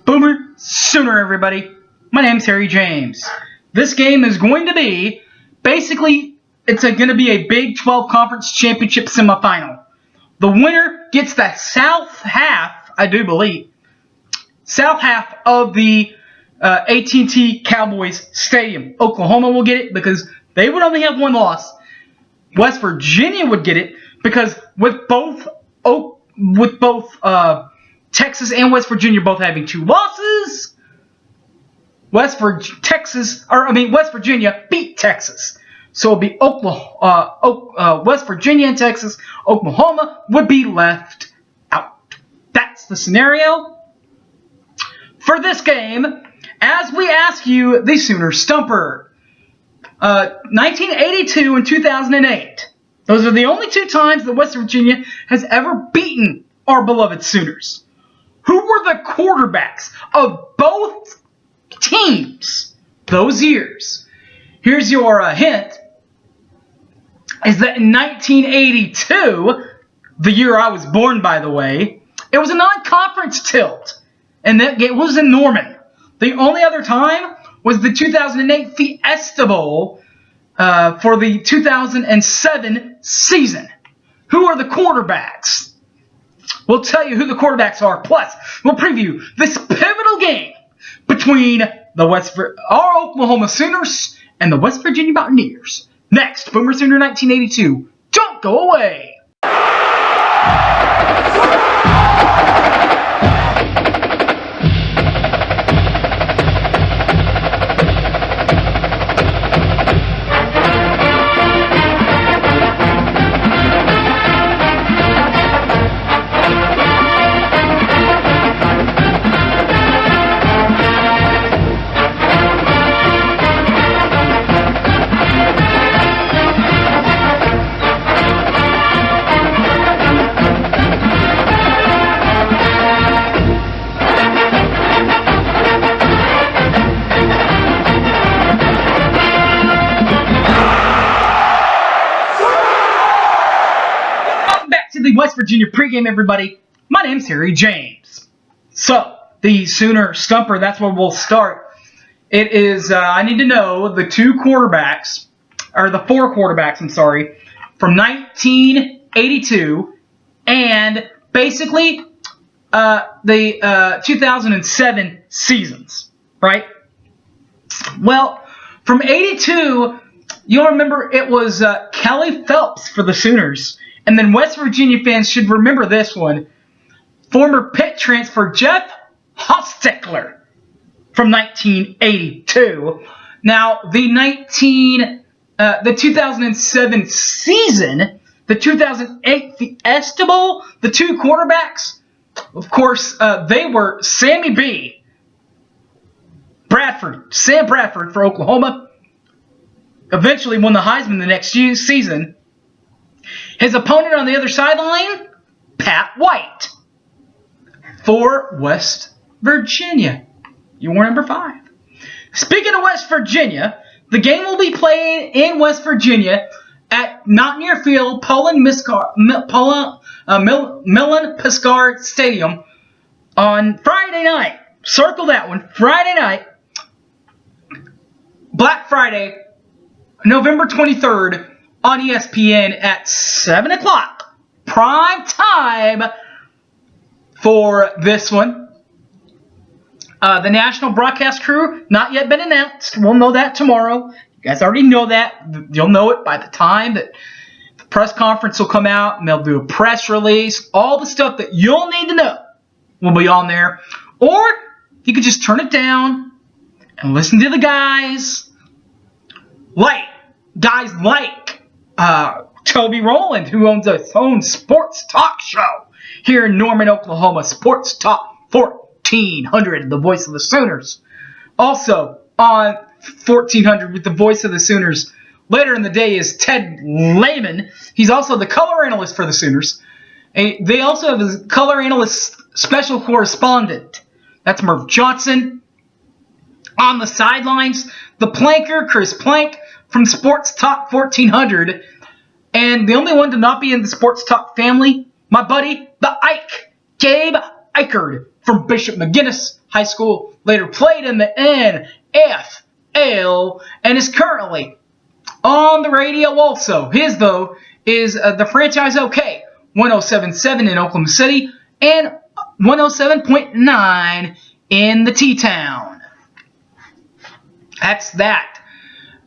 Boomer Sooner, everybody. My name's Harry James. This game is going to be, basically, it's going to be a Big 12 Conference Championship semifinal. The winner gets the south half, I do believe, south half of the AT&T Cowboys Stadium. Oklahoma will get it because they would only have one loss. West Virginia would get it because with both Texas and West Virginia both having 2 losses, West Virginia beat Texas. So it'll be West Virginia and Texas. Oklahoma would be left out. That's the scenario for this game. As we ask you the Sooner Stumper, 1982 and 2008. Those are the only 2 times that West Virginia has ever beaten our beloved Sooners. Who were the quarterbacks of both teams those years? Here's your hint, is that in 1982, the year I was born, by the way, it was a non-conference tilt, and that game was in Norman. The only other time was the 2008 Fiesta Bowl for the 2007 season. Who are the quarterbacks? We'll tell you who the quarterbacks are. Plus, we'll preview this pivotal game between our Oklahoma Sooners and the West Virginia Mountaineers. Next, Boomer Sooner 1982. Don't go away. The West Virginia pregame, everybody. My name's Harry James. So, the Sooner Stumper, that's where we'll start. It is, I need to know the 4 quarterbacks, from 1982 and basically the 2007 seasons, right? Well, from 82, you'll remember it was Kelly Phelps for the Sooners. And then West Virginia fans should remember this one. Former Pitt transfer Jeff Hostetler from 1982. Now, the 2007 season, the 2008 Fiesta Bowl, the 2 quarterbacks, of course, they were Sam Bradford for Oklahoma. Eventually won the Heisman the next season. His opponent on the other sideline, Pat White, for West Virginia. You were number 5. Speaking of West Virginia, the game will be played in West Virginia at Mountaineer Field, Millen Piscard Stadium on Friday night. Circle that one. Friday night, Black Friday, November 23rd, on ESPN at 7 o'clock. Prime time for this one. The national broadcast crew, not yet been announced. We'll know that tomorrow. You guys already know that. You'll know it by the time that the press conference will come out, and they'll do a press release. All the stuff that you'll need to know will be on there. Or you could just turn it down and listen to the guys like Toby Rowland, who owns his own sports talk show here in Norman, Oklahoma. Sports Talk 1400, the voice of the Sooners. Also on 1400 with the voice of the Sooners later in the day is Ted Lehman. He's also the color analyst for the Sooners. They also have a color analyst special correspondent. That's Merv Johnson. On the sidelines, the planker, Chris Plank, from Sports Talk 1400. And the only one to not be in the Sports Talk family, my buddy, the Ike, Gabe Eichard from Bishop McGinnis High School, later played in the NFL, and is currently on the radio also. His, though, is the franchise OK, 107.7 in Oklahoma City and 107.9 in the T-Town. That's that.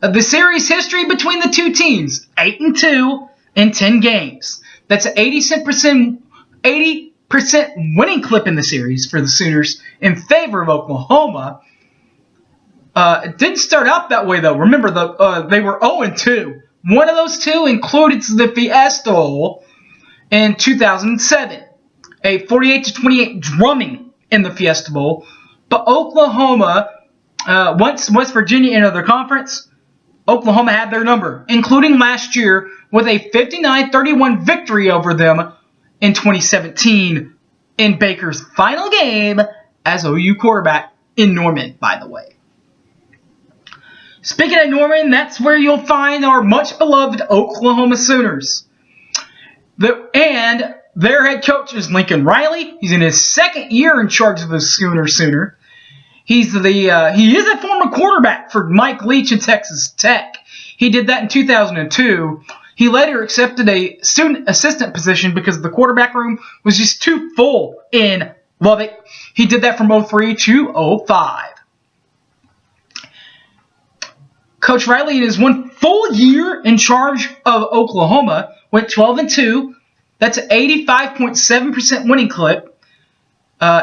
The series history between the two teams, 8-2 in 10 games. That's an 80% winning clip in the series for the Sooners in favor of Oklahoma. It didn't start out that way, though. Remember, they were 0-2. One of those two included the Fiesta Bowl in 2007, a 48-28 drumming in the Fiesta Bowl. But Oklahoma, once West Virginia entered their conference, Oklahoma had their number, including last year with a 59-31 victory over them in 2017 in Baker's final game as OU quarterback in Norman, by the way. Speaking of Norman, that's where you'll find our much-beloved Oklahoma Sooners. And their head coach is Lincoln Riley. He's in his second year in charge of the Sooner. He is a former quarterback for Mike Leach at Texas Tech. He did that in 2002. He later accepted a student assistant position because the quarterback room was just too full in Lubbock. He did that from 03 to 05. Coach Riley, in his one full year in charge of Oklahoma, went 12-2. That's an 85.7% winning clip,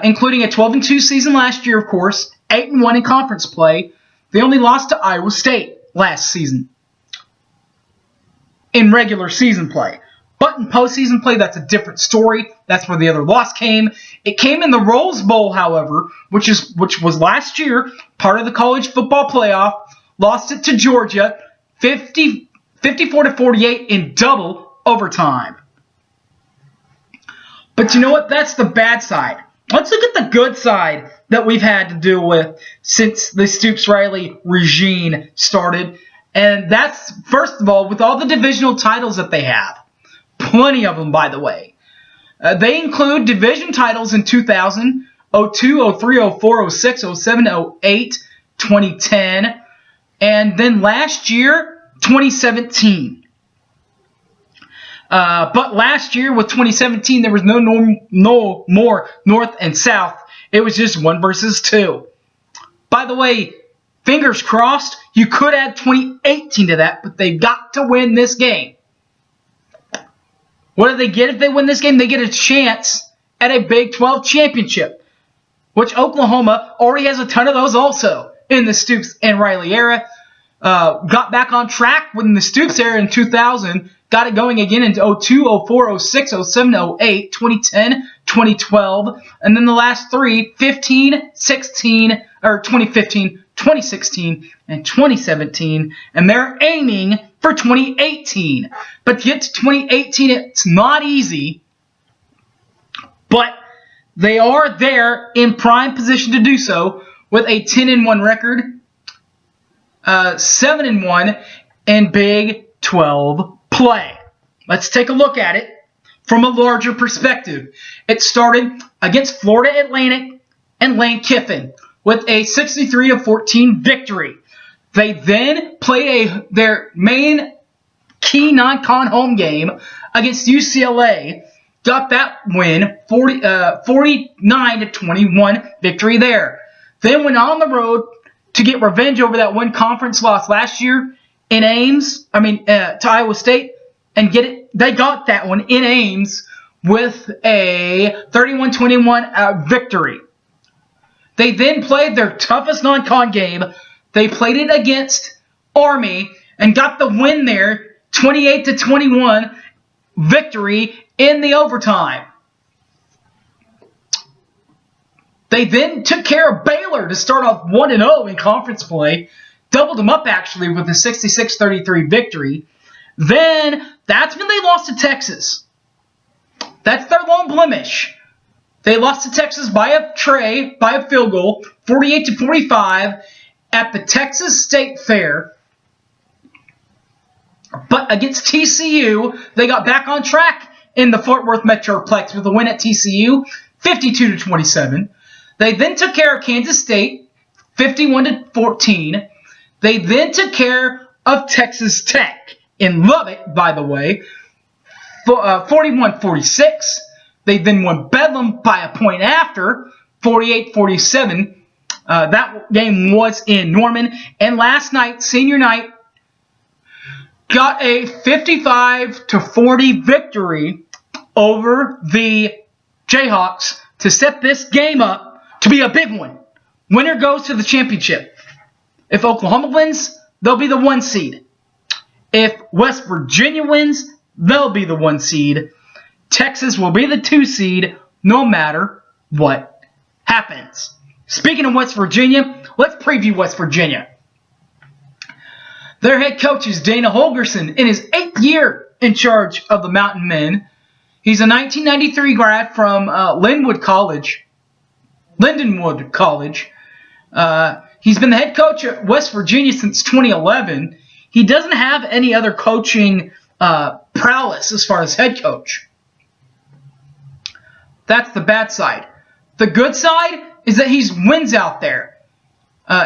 including a 12-2 season last year, of course, 8-1 in conference play. They only lost to Iowa State last season in regular season play. But in postseason play, that's a different story. That's where the other loss came. It came in the Rose Bowl, however, which was last year, part of the college football playoff. Lost it to Georgia, 54-48 in double overtime. But you know what? That's the bad side. Let's look at the good side that we've had to deal with since the Stoops-Riley regime started. And that's, first of all, with all the divisional titles that they have. Plenty of them, by the way. They include division titles in 2000, 02, 03, 04, 06, 07, 08, 2010, and then last year, 2017. But last year with 2017, there was no more North and South. It was just 1 versus 2. By the way, fingers crossed, you could add 2018 to that, but they've got to win this game. What do they get if they win this game? They get a chance at a Big 12 championship, which Oklahoma already has a ton of those also in the Stoops and Riley era. Got back on track within the Stoops era in 2000. Got it going again in 02, 04, 06, 07, 08, 2010, 2012. And then the last three, 15, 16, or 2015, 2016, and 2017. And they're aiming for 2018. But to get to 2018, it's not easy. But they are there in prime position to do so with a 10-1 record. 7-1 in Big 12 play. Let's take a look at it from a larger perspective. It started against Florida Atlantic and Lane Kiffin with a 63-14 victory. They then played their main key non-con home game against UCLA. Got that win, 49-21 victory there. Then went on the road to get revenge over that one conference loss last year in Ames, to Iowa State, and get it. They got that one in Ames with a 31-21 victory. They then played their toughest non-con game. They played it against Army and got the win there, 28-21 victory in the overtime. They then took care of Baylor to start off 1-0 in conference play. Doubled them up, actually, with a 66-33 victory. Then, that's when they lost to Texas. That's their lone blemish. They lost to Texas by a field goal, 48-45, at the Texas State Fair. But against TCU, they got back on track in the Fort Worth Metroplex with a win at TCU, 52-27. They then took care of Kansas State, 51-14. They then took care of Texas Tech in Lubbock, by the way, 41-46. They then won Bedlam by a point after, 48-47. That game was in Norman. And last night, senior night, got a 55-40 victory over the Jayhawks to set this game up to be a big one. Winner goes to the championship. If Oklahoma wins, they'll be the 1 seed. If West Virginia wins, they'll be the 1 seed. Texas will be the 2 seed no matter what happens. Speaking of West Virginia, let's preview West Virginia. Their head coach is Dana Holgorsen in his 8th year in charge of the Mountain Men. He's a 1993 grad from Lindenwood College. He's been the head coach at West Virginia since 2011. He doesn't have any other coaching prowess as far as head coach. That's the bad side. The good side is that he's wins out there.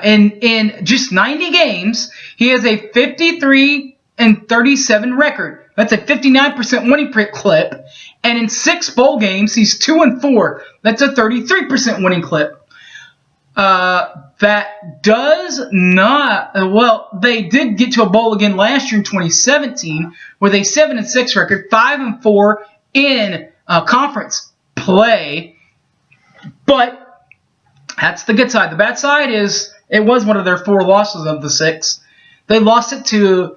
In just 90 games, he has a 53-37 record. That's a 59% winning clip. And in 6 bowl games, he's 2-4. That's a 33% winning clip. That does not, well, they did get to a bowl again last year in 2017 with a 7-6 record, 5-4 in conference play. But that's the good side. The bad side is it was one of their 4 losses of the 6. They lost it to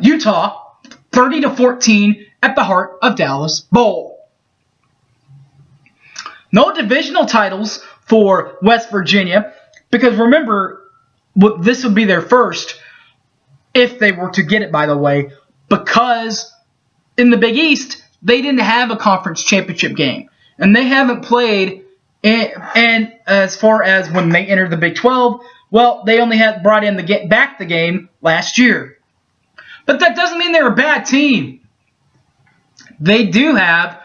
Utah 30-14 at the Heart of Dallas Bowl. No divisional titles for West Virginia because remember, this would be their first if they were to get it, by the way, because in the Big East, they didn't have a conference championship game. And they haven't played, and as far as when they entered the Big 12, well, they only had brought in back the game last year. But that doesn't mean they're a bad team. They do have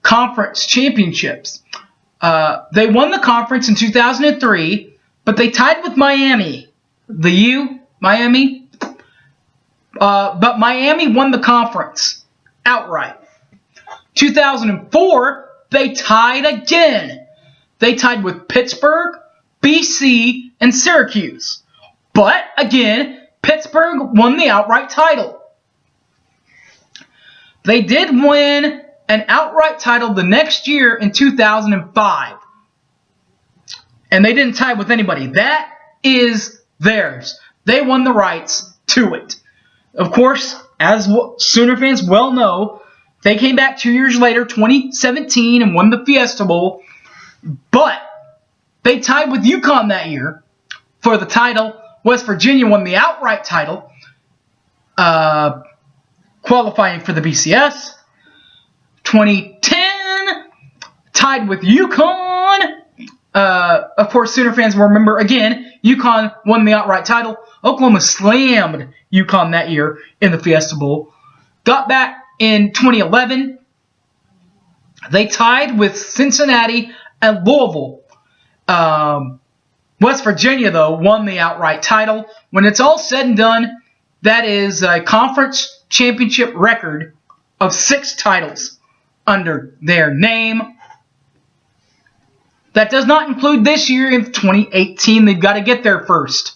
conference championships. They won the conference in 2003, but they tied with Miami. Miami. But Miami won the conference outright. 2004, they tied again. They tied with Pittsburgh, BC, and Syracuse. But, again, Pittsburgh won the outright title. They did win an outright title the next year in 2005. And they didn't tie with anybody. That is theirs. They won the rights to it. Of course, as Sooner fans well know, they came back 2 years later, 2017, and won the Fiesta Bowl. But they tied with UConn that year for the title. West Virginia won the outright title, qualifying for the BCS. 2010, tied with UConn. Of course, Sooner fans will remember, again, UConn won the outright title. Oklahoma slammed UConn that year in the Fiesta Bowl. Got back in 2011. They tied with Cincinnati and Louisville. West Virginia, though, won the outright title. When it's all said and done, that is a conference championship record of 6 titles under their name. That does not include this year in 2018. They've got to get there first.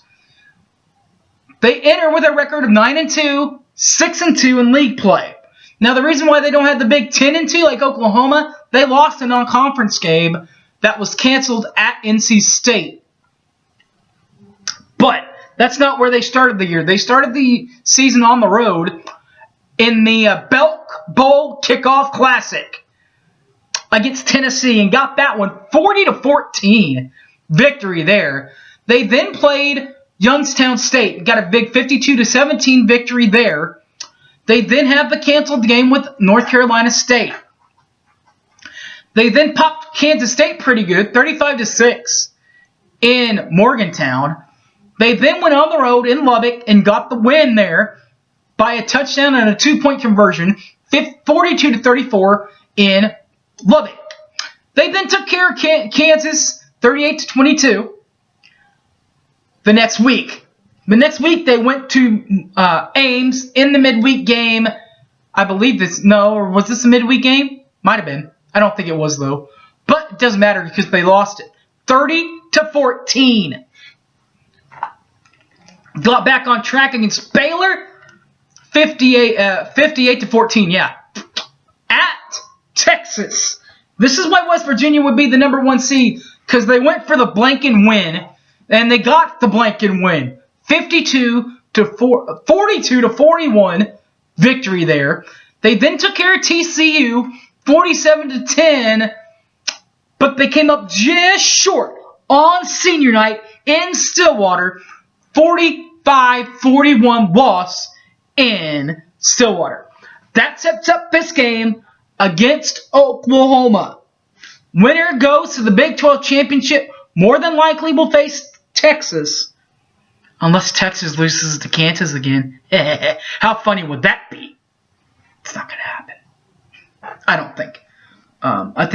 They enter with a record of 9-2, 6-2 in league play. Now, the reason why they don't have the big 10-2 like Oklahoma, they lost a non-conference game that was canceled at NC State. But that's not where they started the year. They started the season on the road in the Belk Bowl Kickoff Classic against Tennessee and got that one 40-14 victory there. They then played Youngstown State and got a big 52-17 victory there. They then have the canceled game with North Carolina State. They then popped Kansas State pretty good, 35-6 in Morgantown. They then went on the road in Lubbock and got the win there by a touchdown and a 2-point conversion, 42-34 in Lubbock. They then took care of Kansas 38-22. The next week they went to Ames in the midweek game. I believe or was this a midweek game? Might have been. I don't think it was though. But it doesn't matter because they lost it. 30-14. Got back on track against Baylor. 58-14, yeah. At Texas. This is why West Virginia would be the #1 seed, because they went for the blanket win, and they got the blanket win. 42-41 victory there. They then took care of TCU, 47-10, but they came up just short on senior night in Stillwater, 45-41 loss in Stillwater. That sets up this game against Oklahoma. Winner goes to the Big 12 championship. More than likely will face Texas. Unless Texas loses to Kansas again. How funny would that be? It's not going to happen. I don't think. I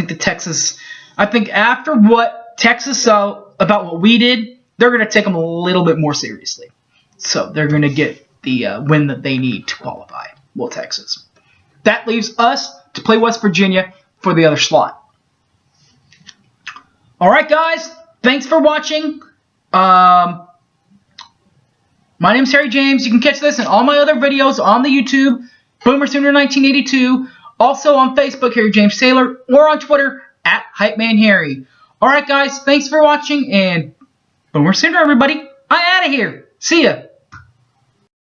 think after what Texas saw about what we did, they're going to take them a little bit more seriously. So they're going to get the win that they need to qualify. Well, Texas. That leaves us to play West Virginia for the other slot. Alright, guys. Thanks for watching. My name is Harry James. You can catch this and all my other videos on the YouTube, Boomer Sooner 1982. Also on Facebook, Harry James Taylor, or on Twitter, @HypeManHarry. Alright, guys. Thanks for watching, and Boomer Sooner, everybody. I'm out of here. See ya.